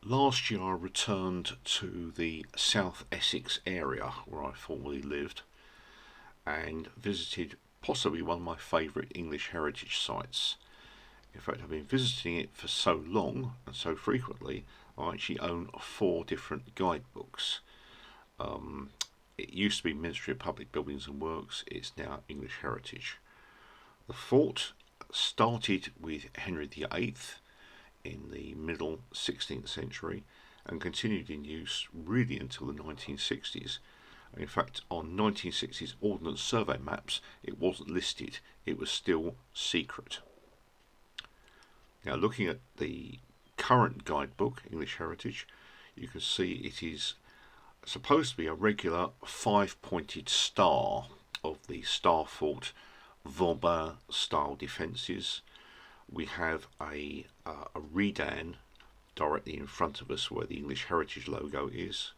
Last year I returned to the South Essex area where I formerly lived and visited possibly one of my favourite English heritage sites. In fact, I've been visiting it for so long and so frequently, I actually own 4 different guidebooks. It used to be Ministry of Public Buildings and Works, it's now English Heritage. The fort started with Henry VIII in the middle 16th century and continued in use really until the 1960s. In fact, on 1960s Ordnance Survey maps it wasn't listed, it was still secret. Now, looking at the current guidebook, English Heritage, you can see it is supposed to be a regular 5-pointed star of the Star Fort Vauban style defences. We have a redan directly in front of us where the English Heritage logo is.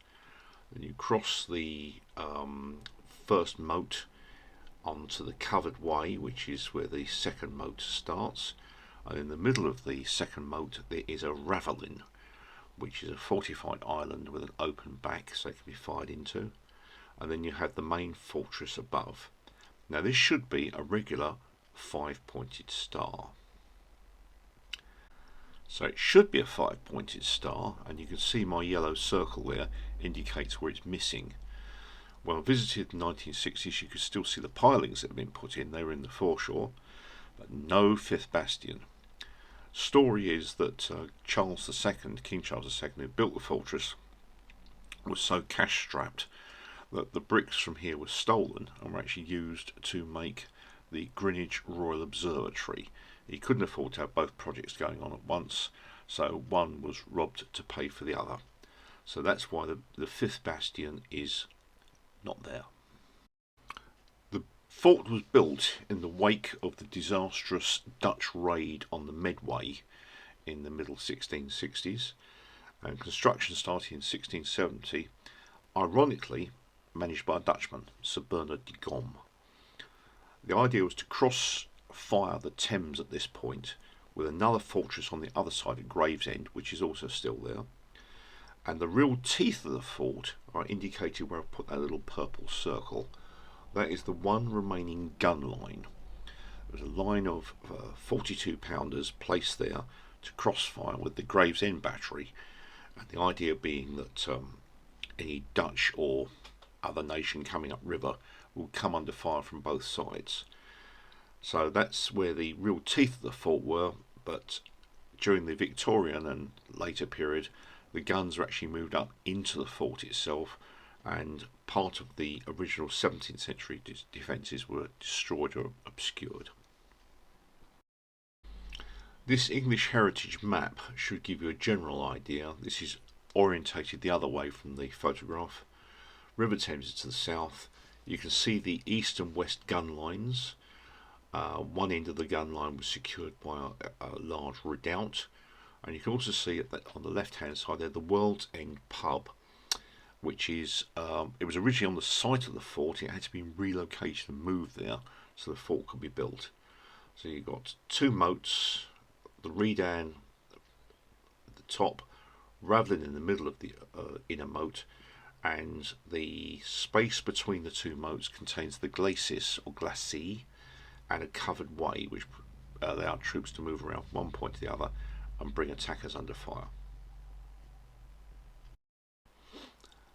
Then you cross the first moat onto the covered way, which is where the second moat starts. And in the middle of the second moat there is a ravelin, which is a fortified island with an open back so it can be fired into. And then you have the main fortress above. Now this should be a regular 5-pointed star. So it should be a 5-pointed star, and you can see my yellow circle there indicates where it's missing. When I visited the 1960s you could still see the pilings that have been put in, they were in the foreshore, but no 5th bastion. Story is that Charles II, King Charles II, who built the fortress, was so cash strapped that the bricks from here were stolen and were actually used to make the Greenwich Royal Observatory. He couldn't afford to have both projects going on at once, so one was robbed to pay for the other. So that's why the 5th bastion is not there. The fort was built in the wake of the disastrous Dutch raid on the Medway in the middle 1660s, and construction started in 1670, ironically managed by a Dutchman, Sir Bernard de Gaume. The idea was to cross-fire the Thames at this point with another fortress on the other side at Gravesend, which is also still there. And the real teeth of the fort are indicated where I've put that little purple circle. That is the one remaining gun line. There was a line of 42 pounders placed there to crossfire with the Gravesend battery, and the idea being that any Dutch or other nation coming upriver will come under fire from both sides. So that's where the real teeth of the fort were, but during the Victorian and later period the guns were actually moved up into the fort itself, and part of the original 17th century defences were destroyed or obscured. This English Heritage map should give you a general idea. This is orientated the other way from the photograph. River Thames is to the south. You can see the east and west gun lines. One end of the gun line was secured by a large redoubt, and you can also see that on the left hand side there the World's End pub, which is it was originally on the site of the fort. It had to be relocated and moved there so the fort could be built. So you've got 2 moats, the redan at the top, ravelin in the middle of the inner moat, and the space between the 2 moats contains the glacis or glacis and a covered way which allowed troops to move around from one point to the other and bring attackers under fire.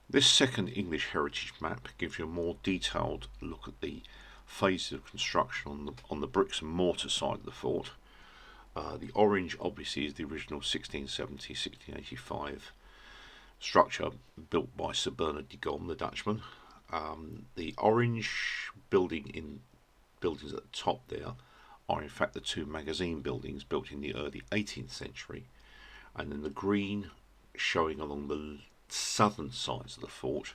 This second English Heritage map gives you a more detailed look at the phases of construction on the bricks and mortar side of the fort. The orange obviously is the original 1670-1685 structure built by Sir Bernard de Gaume, the Dutchman. The orange buildings at the top there are in fact the 2 magazine buildings built in the early 18th century, and then the green showing along the southern sides of the fort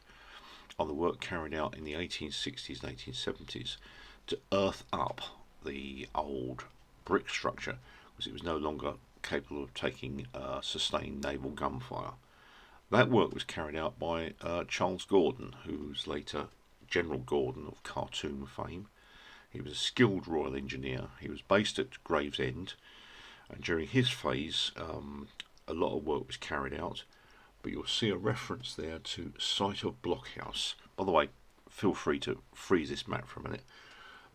are the work carried out in the 1860s and 1870s to earth up the old brick structure because it was no longer capable of taking sustained naval gunfire. That work was carried out by Charles Gordon, who was later General Gordon of Khartoum fame. He was a skilled royal engineer. He was based at Gravesend, and during his phase a lot of work was carried out, but you'll see a reference there to site of blockhouse. By the way, feel free to freeze this map for a minute.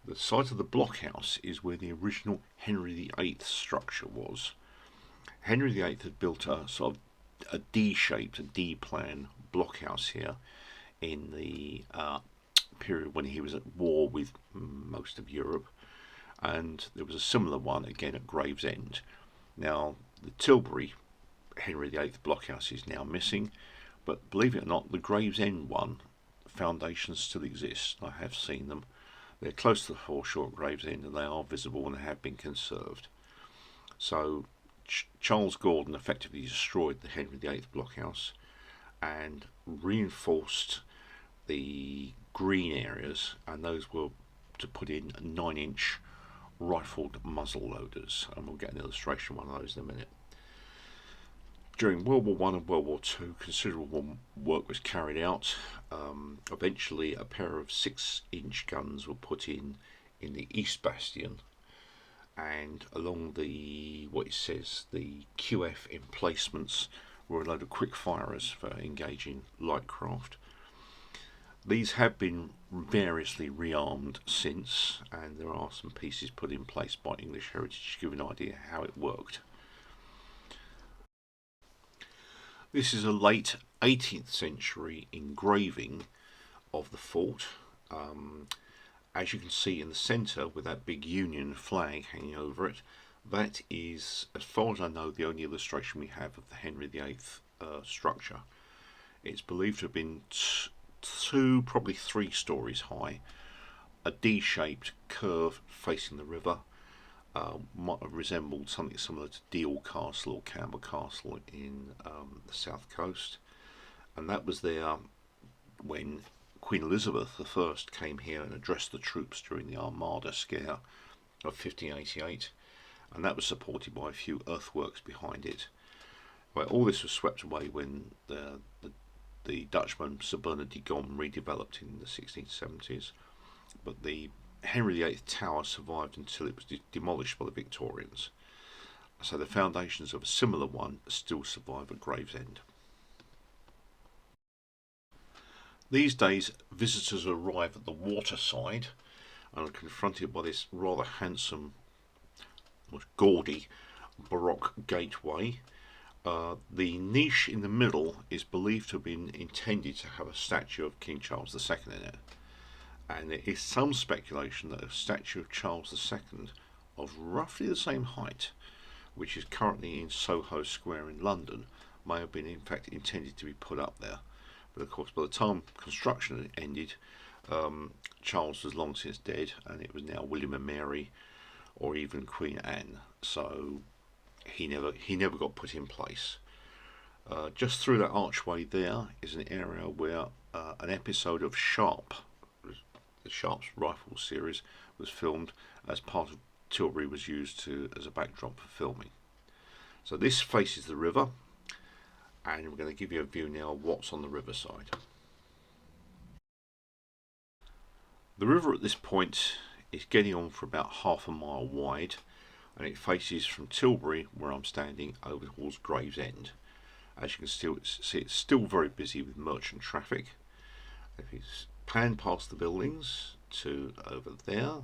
The site of the blockhouse is where the original Henry VIII structure was. Henry VIII had built a sort of a D-shaped, a D-plan blockhouse here in the period when he was at war with most of Europe, and there was a similar one again at Gravesend. Now, the Tilbury Henry VIII blockhouse is now missing, but believe it or not, the Gravesend one, foundations still exist. I have seen them. They're close to the foreshore at Gravesend, and they are visible and have been conserved. So Charles Gordon effectively destroyed the Henry VIII blockhouse and reinforced the green areas, and those were to put in 9-inch rifled muzzle loaders, and we'll get an illustration of one of those in a minute. During World War I and World War II, considerable work was carried out. Eventually, a pair of 6-inch guns were put in the East Bastion, and along the, what it says, the QF emplacements were a load of quick firers for engaging light craft. These have been variously rearmed since, and there are some pieces put in place by English Heritage to give an idea how it worked. This is a late 18th century engraving of the fort. As you can see in the centre with that big Union flag hanging over it, that is, as far as I know, the only illustration we have of the Henry VIII structure. It's believed to have been two, probably 3 stories high, a D-shaped curve facing the river. Might have resembled something similar to Deal Castle or Camber Castle in the south coast, and that was there when Queen Elizabeth I came here and addressed the troops during the Armada scare of 1588, and that was supported by a few earthworks behind it. Well, all this was swept away when the Dutchman Sir Bernard de Gaume redeveloped in the 1670s, but the Henry VIII Tower survived until it was demolished by the Victorians. So the foundations of a similar one still survive at Gravesend. These days, visitors arrive at the waterside and are confronted by this rather handsome, gaudy, Baroque gateway. The niche in the middle is believed to have been intended to have a statue of King Charles II in it. And there is some speculation that a statue of Charles II of roughly the same height, which is currently in Soho Square in London, may have been in fact intended to be put up there. But of course, by the time construction ended, Charles was long since dead, and it was now William and Mary, or even Queen Anne. So he never got put in place. Just through that archway there is an area where an episode of the Sharp's rifle series was filmed as part of Tilbury was used as a backdrop for filming. So this faces the river, and we're going to give you a view now of what's on the riverside. The river at this point is getting on for about half a mile wide, and it faces from Tilbury, where I'm standing, over towards Gravesend. As you can still see, it's still very busy with merchant traffic. If you pan past the buildings to over there,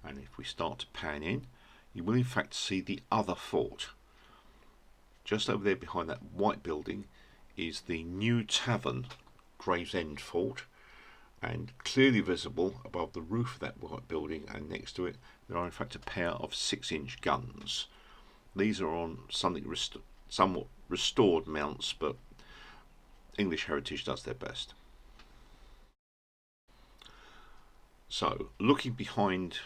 and if we start to pan in, you will in fact see the other fort. Just over there behind that white building is the new tavern, Gravesend Fort, and clearly visible above the roof of that white building and next to it there are in fact a pair of 6-inch guns. These are on somewhat restored mounts, but English Heritage does their best. So, looking behind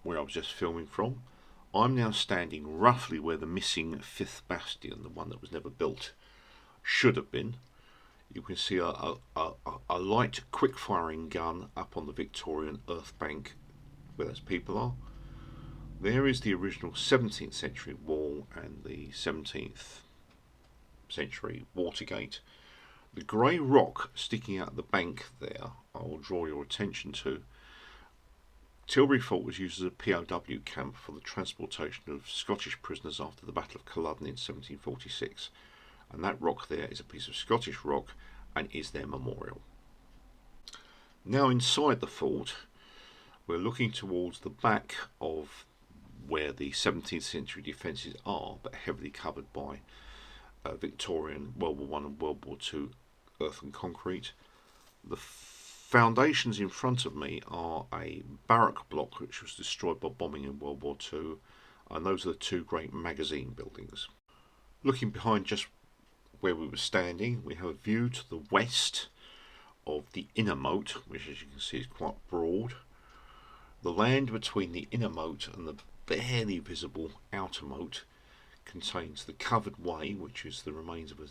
where I was just filming from, I'm now standing roughly where the missing 5th bastion, the one that was never built, should have been. You can see a light quick-firing gun up on the Victorian earth bank where those people are. There is the original 17th century wall and the 17th century Watergate. The grey rock sticking out of the bank there, I will draw your attention to, Tilbury Fort was used as a POW camp for the transportation of Scottish prisoners after the Battle of Culloden in 1746, and that rock there is a piece of Scottish rock and is their memorial. Now inside the fort, we're looking towards the back of where the 17th century defences are, but heavily covered by Victorian World War I and World War II earth and concrete. The foundations in front of me are a barrack block which was destroyed by bombing in World War II, and those are the two great magazine buildings. Looking behind just where we were standing, we have a view to the west of the inner moat, which as you can see is quite broad. The land between the inner moat and the barely visible outer moat contains the covered way, which is the remains of a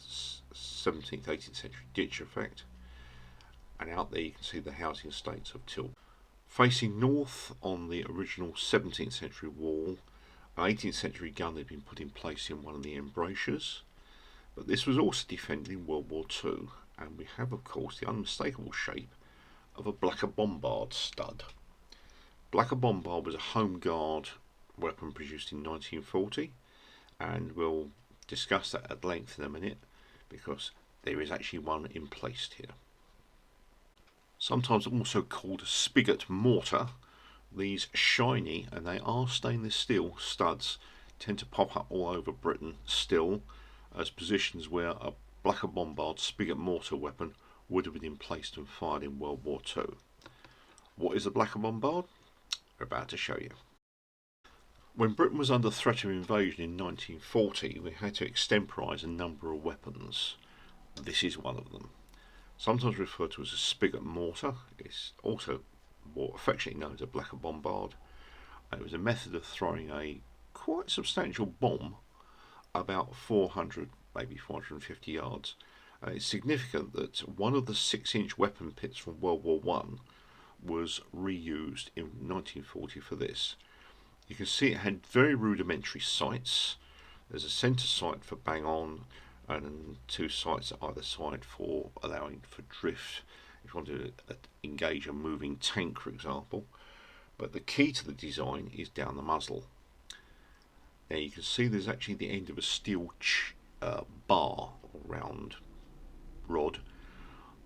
17th, 18th century ditch effect, and out there you can see the housing estates of Tilbury. Facing north on the original 17th century wall, an 18th century gun had been put in place in one of the embrasures, but this was also defended in World War II, and we have of course the unmistakable shape of a blacker bombard stud. Blacker bombard was a home guard weapon produced in 1940, and we'll discuss that at length in a minute because there is actually one emplaced here. Sometimes also called a spigot mortar, these shiny, and they are stainless steel studs, tend to pop up all over Britain still as positions where a blacker bombard spigot mortar weapon would have been emplaced and fired in World War II. What is a blacker bombard? We're about to show you. When Britain was under threat of invasion in 1940, we had to extemporise a number of weapons. This is one of them. Sometimes referred to as a spigot mortar. It's also more affectionately known as a blacker bombard. It was a method of throwing a quite substantial bomb about 400, maybe 450 yards. It's significant that one of the 6-inch weapon pits from World War I was reused in 1940 for this. You can see it had very rudimentary sights. There's a centre sight for bang on and two sights at either side for allowing for drift if you want to engage a moving tank, for example. But the key to the design is down the muzzle. Now you can see there's actually the end of a steel bar or round rod.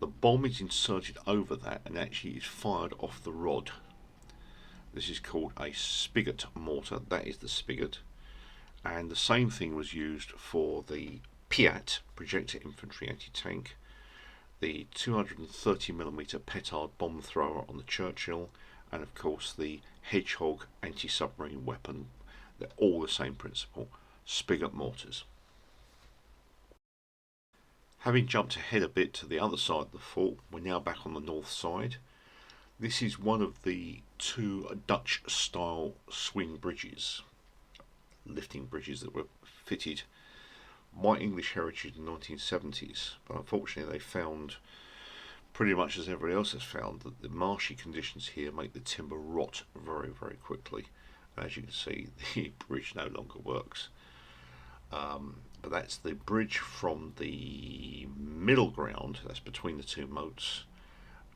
The bomb is inserted over that and actually is fired off the rod. This is called a spigot mortar. That is the spigot. And the same thing was used for the Piat projector infantry anti-tank, the 230mm petard bomb thrower on the Churchill, and of course the Hedgehog anti-submarine weapon. They're all the same principle, spigot mortars. Having jumped ahead a bit to the other side of the fort, we're now back on the north side. This is one of the two Dutch style swing bridges, lifting bridges that were fitted by English Heritage in the 1970s, but unfortunately they found, pretty much as everybody else has found, that the marshy conditions here make the timber rot very, very quickly. As you can see, the bridge no longer works. But that's the bridge from the middle ground, that's between the two moats,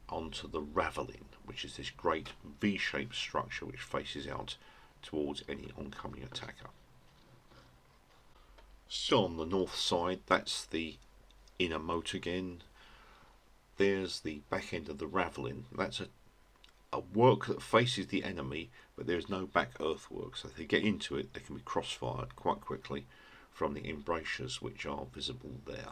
onto the Ravelin, which is this great V-shaped structure which faces out towards any oncoming attacker. Still on the north side, that's the inner moat again. There's the back end of the Ravelin. That's a work that faces the enemy, but there's no back earthwork, so if they get into it they can be cross-fired quite quickly from the embrasures which are visible there.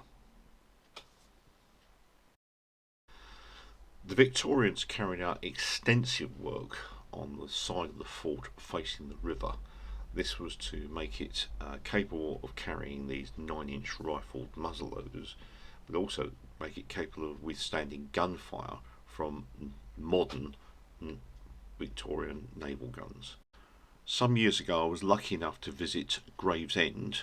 The Victorians carried out extensive work on the side of the fort facing the river. This was to make it capable of carrying these 9-inch rifled muzzleloaders, but also make it capable of withstanding gunfire from modern Victorian naval guns. Some years ago I was lucky enough to visit Gravesend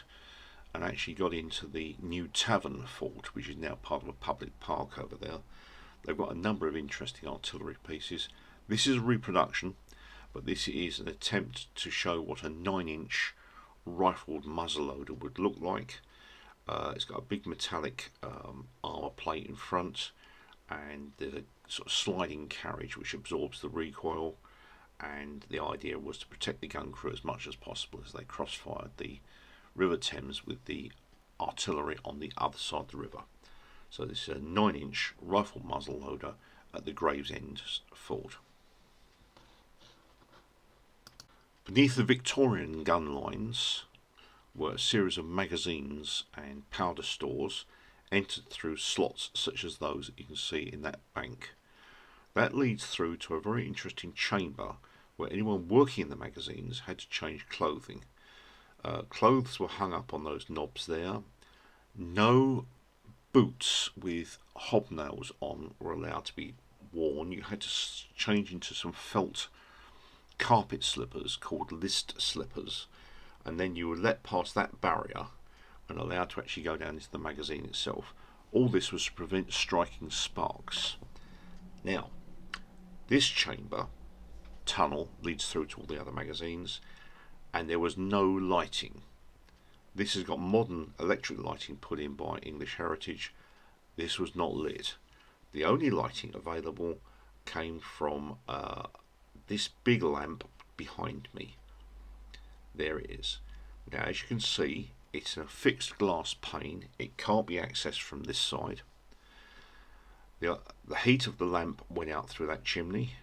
and actually got into the new Tavern Fort, which is now part of a public park over there. They've got a number of interesting artillery pieces. This is a reproduction, but this is an attempt to show what a 9-inch rifled muzzleloader would look like. It's got a big metallic armour plate in front, and there's a sort of sliding carriage which absorbs the recoil, and the idea was to protect the gun crew as much as possible as they crossfired the River Thames with the artillery on the other side of the river. So this is a 9-inch rifle muzzle loader at the Gravesend fort. Beneath the Victorian gun lines were a series of magazines and powder stores entered through slots such as those that you can see in that bank. That leads through to a very interesting chamber where anyone working in the magazines had to change clothing. Clothes were hung up on those knobs there. No boots with hobnails on were allowed to be worn. You had to change into some felt carpet slippers called list slippers, and then you were let past that barrier and allowed to actually go down into the magazine itself. All this was to prevent striking sparks. Now, this chamber tunnel leads through to all the other magazines, and there was no lighting. This has got modern electric lighting put in by English Heritage. This was not lit. The only lighting available came from this big lamp behind me. There it is. Now, as you can see, it's a fixed glass pane. It can't be accessed from this side. The heat of the lamp went out through that chimney,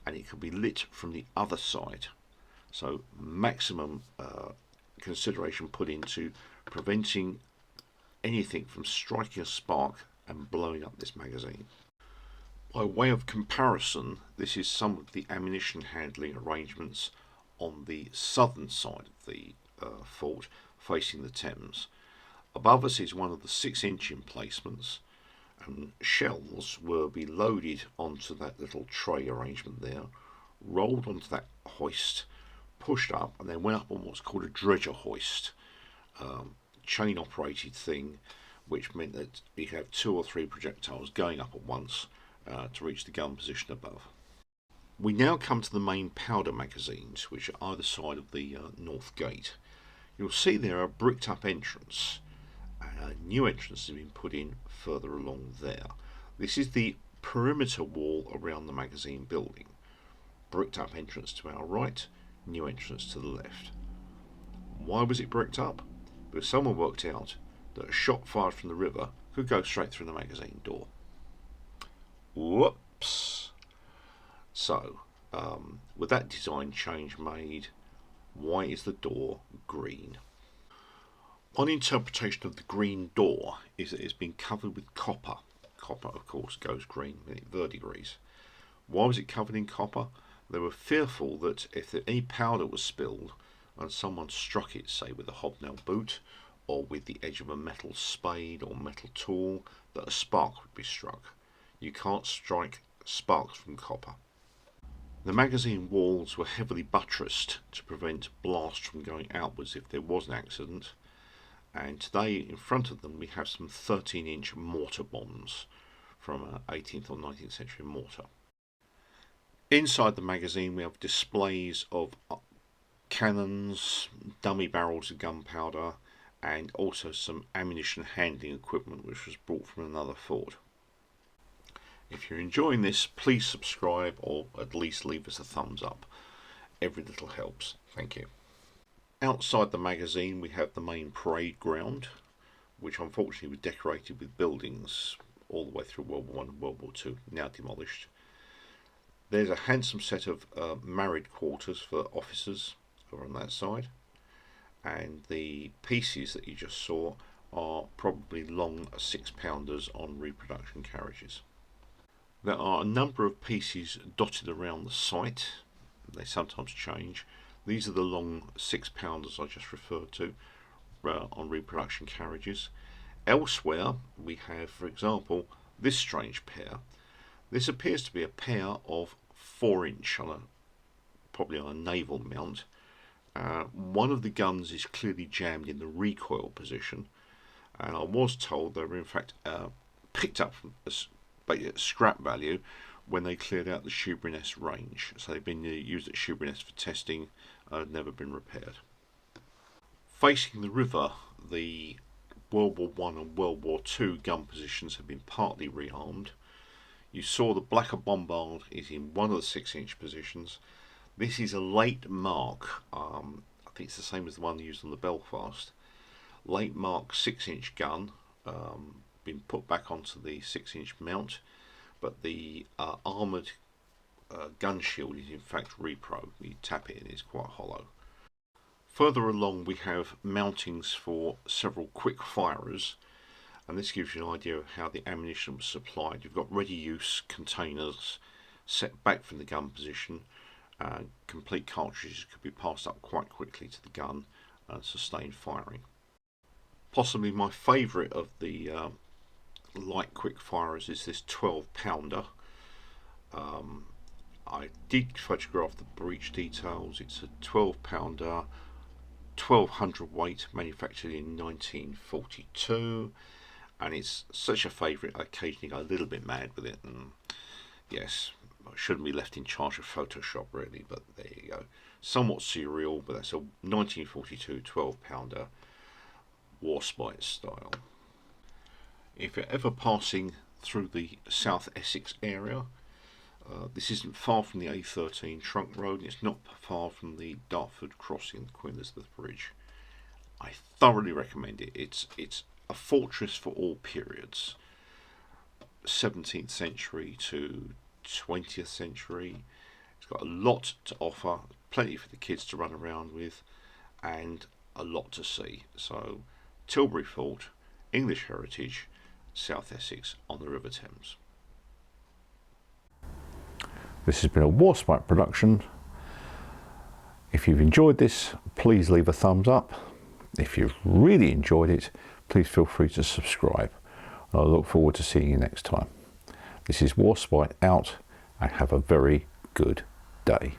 and it could be lit from the other side. So maximum consideration put into preventing anything from striking a spark and blowing up this magazine. By way of comparison, this is some of the ammunition handling arrangements on the southern side of the fort facing the Thames. Above us is one of the 6-inch emplacements, and shells will be loaded onto that little tray arrangement there, rolled onto that hoist, pushed up, and then went up on what's called a dredger hoist, chain operated thing, which meant that you could have 2 or 3 projectiles going up at once to reach the gun position above. We now come to the main powder magazines, which are either side of the north gate. You'll see there a bricked up entrance. A new entrance has been put in further along there. This is the perimeter wall around the magazine building. Bricked up entrance to our right, new entrance to the left. Why was it bricked up? Because someone worked out that a shot fired from the river could go straight through the magazine door. Whoops! So, with that design change made, why is the door green? One interpretation of the green door is that it's been covered with copper. Copper, of course, goes green when it verdigris. Why was it covered in copper? They were fearful that if any powder was spilled and someone struck it, say with a hobnail boot or with the edge of a metal spade or metal tool, that a spark would be struck. You can't strike sparks from copper. The magazine walls were heavily buttressed to prevent blast from going outwards if there was an accident, and today in front of them we have some 13-inch mortar bombs from 18th or 19th century mortar. Inside the magazine we have displays of cannons, dummy barrels of gunpowder, and also some ammunition handling equipment which was brought from another fort. If you're enjoying this, please subscribe or at least leave us a thumbs up. Every little helps. Thank you. Outside the magazine we have the main parade ground, which unfortunately was decorated with buildings all the way through World War I and World War II, now demolished. There's a handsome set of married quarters for officers over on that side, and the pieces that you just saw are probably long 6-pounders on reproduction carriages. There are a number of pieces dotted around the site. They sometimes change. These are the long 6-pounders I just referred to on reproduction carriages. Elsewhere we have, for example, this strange pair. This appears to be a pair of 4-inch, probably on a naval mount. One of the guns is clearly jammed in the recoil position, and I was told they were in fact picked up from scrap value when they cleared out the Shoeburyness range. So they've been used at Shoeburyness for testing and have never been repaired. Facing the river, the World War I and World War II gun positions have been partly rearmed. You saw the Blacker Bombard is in one of the 6-inch positions, This is a late mark. I think it's the same as the one used on the Belfast. Late mark 6-inch gun, been put back onto the 6-inch mount, but the armoured gun shield is in fact repro. You tap it and it's quite hollow. Further along we have mountings for several quick firers, and this gives you an idea of how the ammunition was supplied. You've got ready use containers set back from the gun position. Complete cartridges could be passed up quite quickly to the gun and sustain firing. Possibly my favourite of the light quick firers is this 12-pounder. I did photograph the breech details. It's a 12-pounder, 1200 weight, manufactured in 1942, and it's such a favourite I occasionally go a little bit mad with it, and yes, I shouldn't be left in charge of Photoshop really, but there you go. Somewhat serial, but that's a 1942 12-pounder Warspite style. If you're ever passing through the South Essex area, this isn't far from the A13 trunk road, and it's not far from the Dartford crossing, the Queen Elizabeth Bridge. I thoroughly recommend it. It's a fortress for all periods, 17th century to 20th century. It's got a lot to offer, plenty for the kids to run around with, and a lot to see. So Tilbury Fort, English heritage, South Essex on the River Thames. This has been a Warspite production. If you've enjoyed this, please leave a thumbs up. If you've really enjoyed it, please feel free to subscribe. I look forward to seeing you next time. This is Warspite out, and have a very good day.